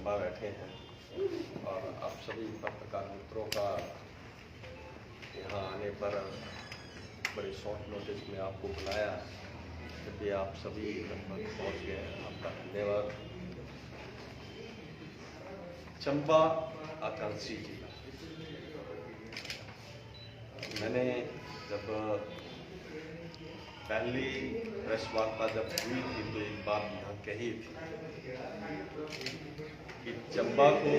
चंबा बैठे हैं और आप सभी पत्रकार मित्रों का यहाँ आने पर बड़े शॉर्ट नोटिस में आपको बुलाया, जबकि आप सभी लगभग पहुँच गए हैं, आपका धन्यवाद। चंबा आकांक्षी जिला, मैंने जब पहली प्रेस वार्ता जब हुई थी तो एक बात यहाँ कही थी कि चंबा को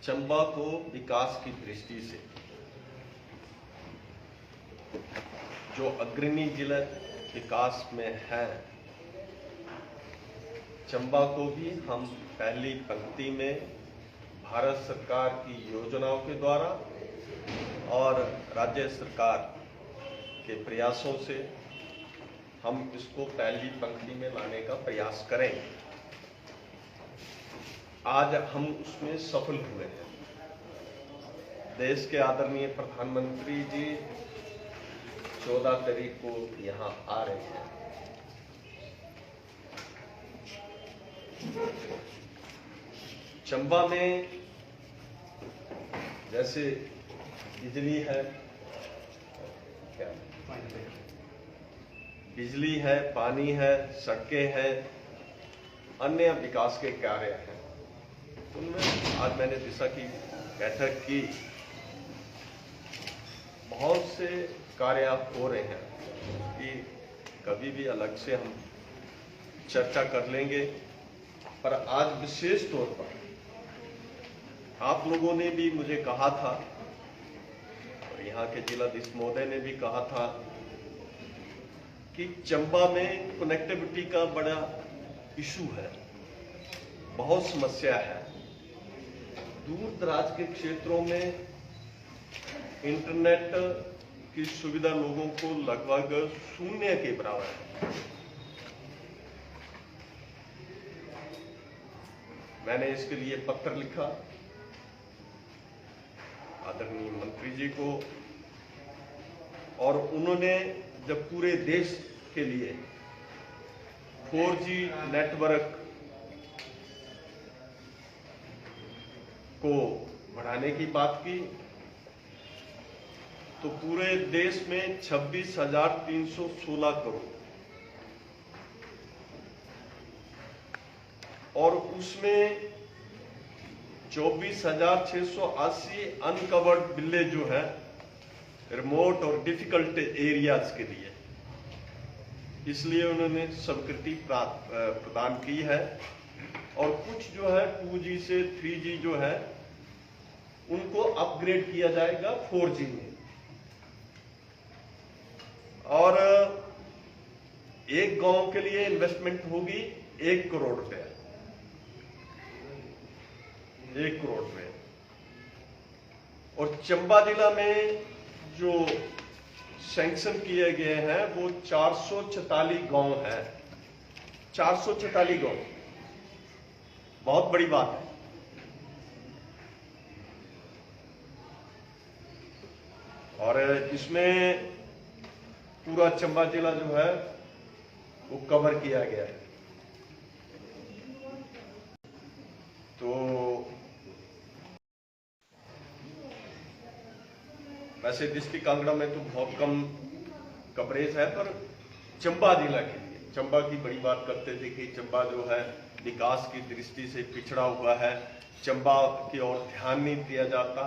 चंबा को विकास की दृष्टि से जो अग्रणी जिला विकास में है, चंबा को भी हम पहली पंक्ति में भारत सरकार की योजनाओं के द्वारा और राज्य सरकार के प्रयासों से हम इसको पहली पंक्ति में लाने का प्रयास करेंगे। आज हम उसमें सफल हुए हैं। देश के आदरणीय प्रधानमंत्री जी 14 तारीख को यहाँ आ रहे हैं। चंबा में जैसे बिजली है, बिजली है, पानी है, सड़कें हैं, अन्य विकास के कार्य हैं, उनमें आज मैंने दिशा की बैठक की। बहुत से कार्य हो रहे हैं कि कभी भी अलग से हम चर्चा कर लेंगे, पर आज विशेष तौर पर आप लोगों ने भी मुझे कहा था और यहाँ के जिलाधीश महोदय ने भी कहा था कि चंबा में कनेक्टिविटी का बड़ा इशू है, बहुत समस्या है। दूर दराज के क्षेत्रों में इंटरनेट की सुविधा लोगों को लगभग शून्य के बराबर है। मैंने इसके लिए पत्र लिखा आदरणीय मंत्री जी को, और उन्होंने जब पूरे देश के लिए 4G नेटवर्क को बढ़ाने की बात की तो पूरे देश में 26,316 करोड़ और उसमें 24,680 अनकवर्ड विलेज जो है रिमोट और डिफिकल्ट एरियाज के लिए, इसलिए उन्होंने स्वीकृति प्रदान की है। और कुछ जो है 2G से 3G जो है उनको अपग्रेड किया जाएगा 4G में, और एक गांव के लिए इन्वेस्टमेंट होगी 1 करोड़ रुपया, 1 करोड़ रुपये। और चंबा जिला में जो सैंक्शन किए गए हैं वो 444 गांव है, 444 गांव, बहुत बड़ी बात है। और इसमें पूरा चंबा जिला जो है वो कवर किया गया है। तो वैसे डिस्ट्रिक्ट कांगड़ा में तो बहुत कम कवरेज है, पर चंबा जिला के लिए चंबा की बड़ी बात करते थे कि चंबा जो है विकास की दृष्टि से पिछड़ा हुआ है, चंबा की ओर ध्यान नहीं दिया जाता।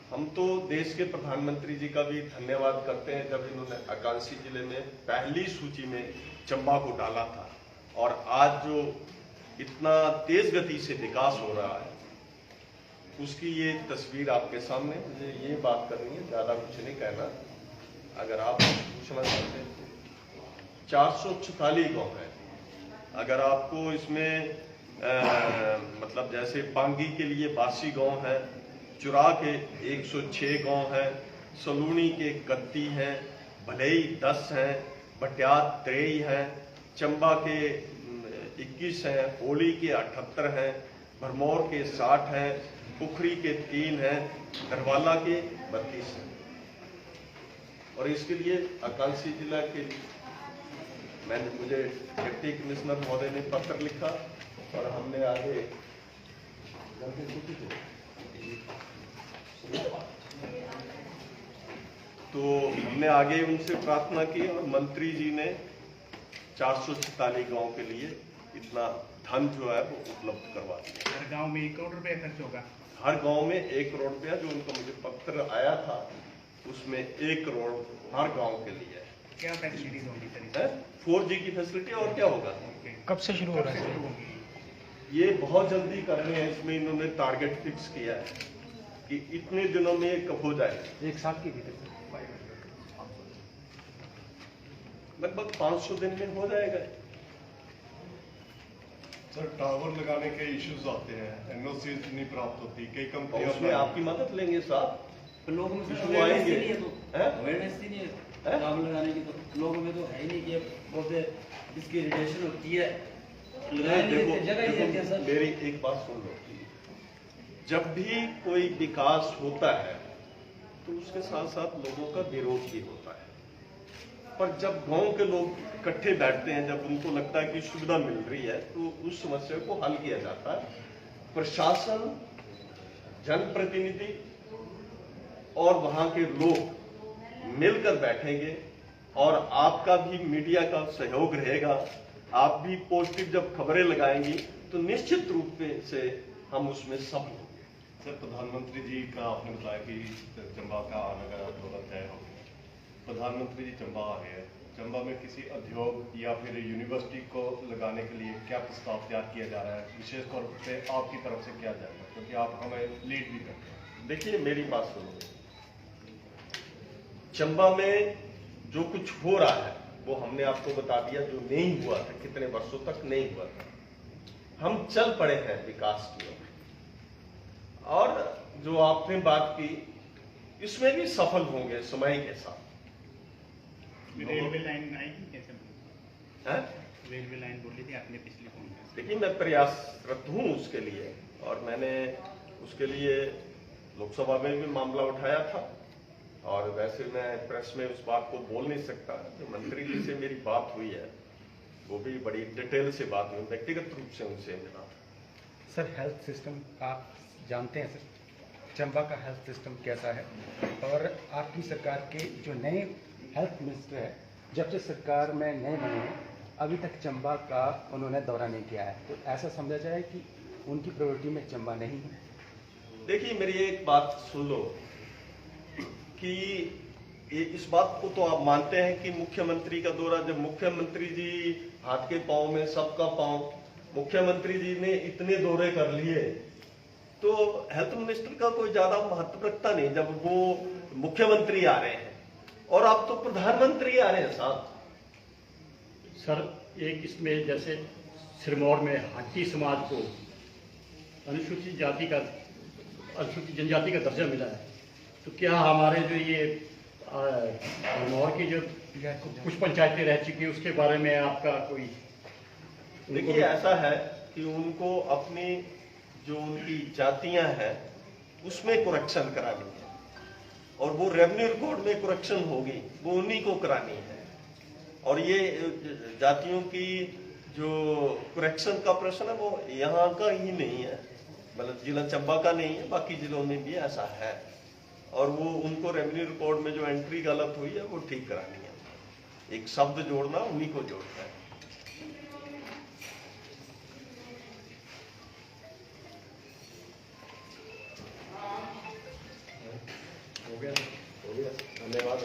हम तो देश के प्रधानमंत्री जी का भी धन्यवाद करते हैं जब इन्होंने आकांक्षी जिले में पहली सूची में चंबा को डाला था, और आज जो इतना तेज गति से विकास हो रहा है उसकी ये तस्वीर आपके सामने। मुझे ये बात करनी है, ज्यादा कुछ नहीं कहना। अगर आप पूछना चाहते हैं 444 गांव है। अगर आपको इसमें मतलब जैसे पांगी के लिए 82 गांव है, चुरा के 106 गांव है, सलूनी के 31 हैं, भलेई 10 हैं, भटियात 23 हैं, चंबा के 21 हैं, होली के 78 हैं, भरमौर के 60 हैं, पुखरी के 3 हैं, धरवाला के 32 हैं। और इसके लिए आकांक्षी जिला के मुझे डिप्टी कमिश्नर महोदय ने पत्र लिखा और हमने आगे उनसे प्रार्थना की और मंत्री जी ने 446 गांव के लिए इतना धन जो है वो उपलब्ध करवा दिया। हर गांव में 1 करोड़ रुपया खर्च होगा। हर गांव में 1 करोड़ रुपया, जो उनका मुझे पत्र आया था उसमें 1 करोड़ हर गांव के लिए। क्या फैसिलिटीज होंगी सर? 4G की फैसिलिटी। और क्या होगा? कब से शुरू हो रहा है? ये बहुत जल्दी कर रहे हैं। इसमें इन्होंने टारगेट फिक्स किया है कि इतने दिनों में ये कब हो जाए। 1 साल के भीतर लगभग 500 दिन में हो जाएगा। सर, टावर लगाने के इश्यूज आते हैं, NOC नहीं प्राप्त होती, कई कंपनियां उसमें आपकी मदद लेंगे साहब। लोगों में इशू आएंगे, अवेयरनेस ही नहीं है टावर लगाने की। तो लोगों में तो है ही नहीं कि बोलते इसकी रेडिएशन होती है, देखो मेरी एक बात सुन लो। जब भी कोई विकास होता है तो उसके साथ साथ लोगों का विरोध भी होता है। पर जब गांव के लोग इकट्ठे बैठते हैं, जब उनको लगता है कि सुविधा मिल रही है, तो उस समस्या को हल किया जाता है। प्रशासन, जनप्रतिनिधि और वहां के लोग मिलकर बैठेंगे और आपका भी मीडिया का सहयोग रहेगा। आप भी पॉजिटिव जब खबरें लगाएंगी तो निश्चित रूप से हम उसमें सफल होंगे। सर, प्रधानमंत्री जी का आपने बताया कि चंबा का आने का दौरा तय हो गया। प्रधानमंत्री जी चंबा आ रहे हैं, चंबा में किसी उद्योग या फिर यूनिवर्सिटी को लगाने के लिए क्या प्रस्ताव तैयार किया जा रहा है? विशेष तौर पे आपकी तरफ से क्या जाएगा, क्योंकि आप हमें लीड भी करते हैं। देखिए मेरी बात सुनो। चंबा में जो कुछ हो रहा है वो हमने आपको बता दिया। जो नहीं हुआ था, कितने वर्षों तक नहीं हुआ था, हम चल पड़े हैं विकास की ओर। और जो आपने बात की, इसमें भी सफल होंगे समय के साथ। रेलवे लाइन आएगी कैसे? रेलवे लाइन बोली थी आपने पिछली फोन में। देखिए मैं प्रयासरत हूं उसके लिए, और मैंने उसके लिए लोकसभा में भी मामला उठाया था। और वैसे मैं प्रेस में उस बात को बोल नहीं सकता। जो मंत्री जी से मेरी बात हुई है वो भी बड़ी डिटेल से बात हुई, व्यक्तिगत रूप से उनसे मिला। सर, हेल्थ सिस्टम आप जानते हैं सर, चंबा का हेल्थ सिस्टम कैसा है? और आपकी सरकार के जो नए हेल्थ मिनिस्टर है, जब से सरकार में नए बने हैं अभी तक चंबा का उन्होंने दौरा नहीं किया है, तो ऐसा समझा जाए कि उनकी प्रायोरिटी में चंबा नहीं है? देखिए मेरी एक बात सुन लो कि इस बात को तो आप मानते हैं कि मुख्यमंत्री का दौरा, जब मुख्यमंत्री जी हाथ के पांव में सबका पांव, मुख्यमंत्री जी ने इतने दौरे कर लिए तो हेल्थ मिनिस्टर का कोई ज्यादा महत्व रखता नहीं जब वो मुख्यमंत्री आ रहे हैं। और आप तो प्रधानमंत्री आ रहे हैं साहब। सर, एक इसमें जैसे सिरमौर में हाटी समाज को अनुसूचित जनजाति का दर्जा मिला है, तो क्या हमारे जो ये सिरमौर की जो कुछ पंचायतें रह चुकी है उसके बारे में आपका कोई? देखिए ऐसा है कि उनको अपनी जो उनकी जातियां हैं उसमें करेक्शन करानी है, और वो रेवेन्यू रिकॉर्ड में करेक्शन होगी, वो उन्हीं को करानी है। और ये जातियों की जो करेक्शन का प्रश्न है वो यहाँ का ही नहीं है, मतलब जिला चंबा का नहीं है, बाकी जिलों में भी ऐसा है। और वो उनको रेवेन्यू रिकॉर्ड में जो एंट्री गलत हुई है वो ठीक करानी है। एक शब्द जोड़ना उन्हीं को जोड़ना है। हो गया, धन्यवाद।